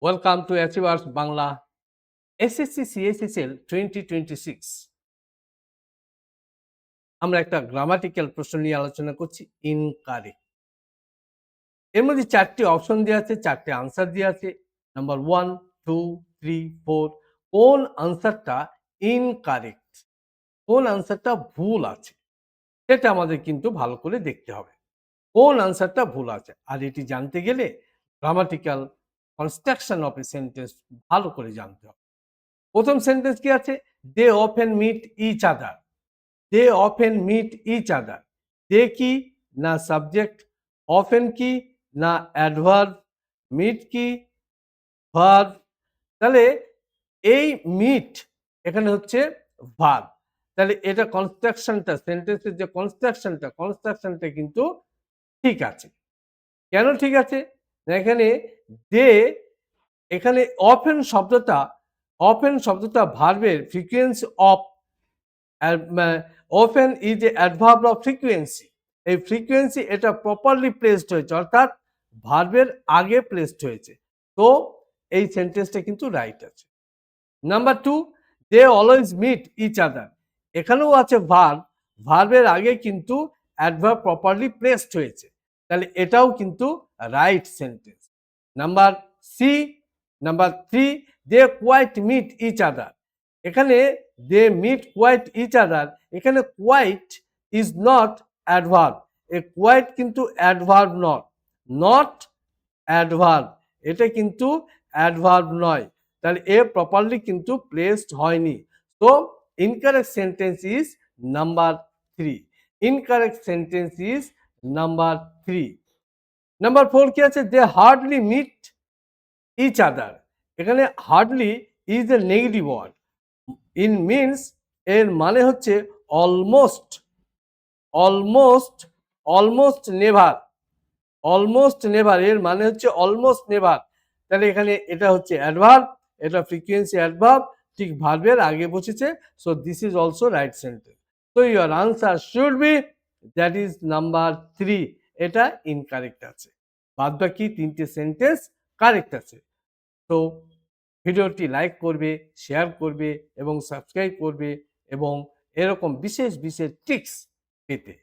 Welcome to Achievers Bangla SSC CSSL 2026 আমরা একটা grammatical প্রশ্ন নিয়ে আলোচনা করছি ইনকারেক্ট। এর মধ্যে চারটি অপশন দেওয়া আছে, চারটে আনসার দেওয়া আছে। নাম্বার 1, 2, 3, 4 কোন আনসারটা ইনকারেক্ট, কোন আনসারটা ভুল আছে সেটা আমাদের কিন্তু ভালো করে দেখতে হবে। কোন আনসারটা ভুল আছে, আর এটি জানতে গেলে grammatical construction of a sentence ভালো করে জানতে হবে। প্রথম সেন্টেন্স কি আছে? They often meet each other. They often meet each other. They কি না সাবজেক্ট, অফেন কি না অ্যাডভার্ব, মিট কি ভার্ব। তাহলে এই মিট এখানে হচ্ছে ভার্ব। তাহলে এটা কনস্ট্রাকশনটা, সেন্টেন্সের যে কনস্ট্রাকশনটা কিন্তু ঠিক আছে। কেন ঠিক আছে? এখানে দে, এখানে অফেন শব্দটা ভার্বের frequency of, often is a adverb of frequency. এই ফ্রিকোয়েন্সি এটা প্রপারলি প্লেসড হয়েছে, অর্থাৎ ভার্বের আগে প্লেসড হয়েছে। তো এই সেন্টেন্সটা কিন্তু রাইট আছে। Number 2, they always meet each other. এখানেও আছে ভার্ব, ভার্বের আগে কিন্তু অ্যাডভার্ব প্রপারলি প্লেসড হয়েছে, তাহলে এটাও কিন্তু right sentence. Number 3, they quite meet each other. এখানে they meet quite each other, এখানে কোয়াইট ইজ নট অ্যাডভার্ব। এ কোয়াইট কিন্তু অ্যাডভার্ব নট অ্যাডভার্ব, এটা কিন্তু অ্যাডভার্ব নয়, তাহলে এ প্রপারলি কিন্তু প্লেসড হয়নি। তো incorrect sentence is number 3। Incorrect sentence is number 3। Number 4 কি আছে? They hardly meet each other. এখানে hardly is a negative word. In means এর মানে হচ্ছে almost, almost never. Almost never এর মানে হচ্ছে অলমোস্ট নেভার। তাহলে এখানে এটা হচ্ছে অ্যাডভার্ব, এটা ফ্রিকোয়েন্সি অ্যাডভার্ব, ঠিক ভার্বের আগে বসেছে। So this is also right sentence. তো your answer should be that is number 3। এটা ইনকারেক্ট আছে, বাদ বাকি তিনটে সেন্টেন্স কারেক্ট আছে। তো ভিডিওটি লাইক করবে, শেয়ার করবে এবং সাবস্ক্রাইব করবে, এবং এরকম বিশেষ ট্রিক্স পেতে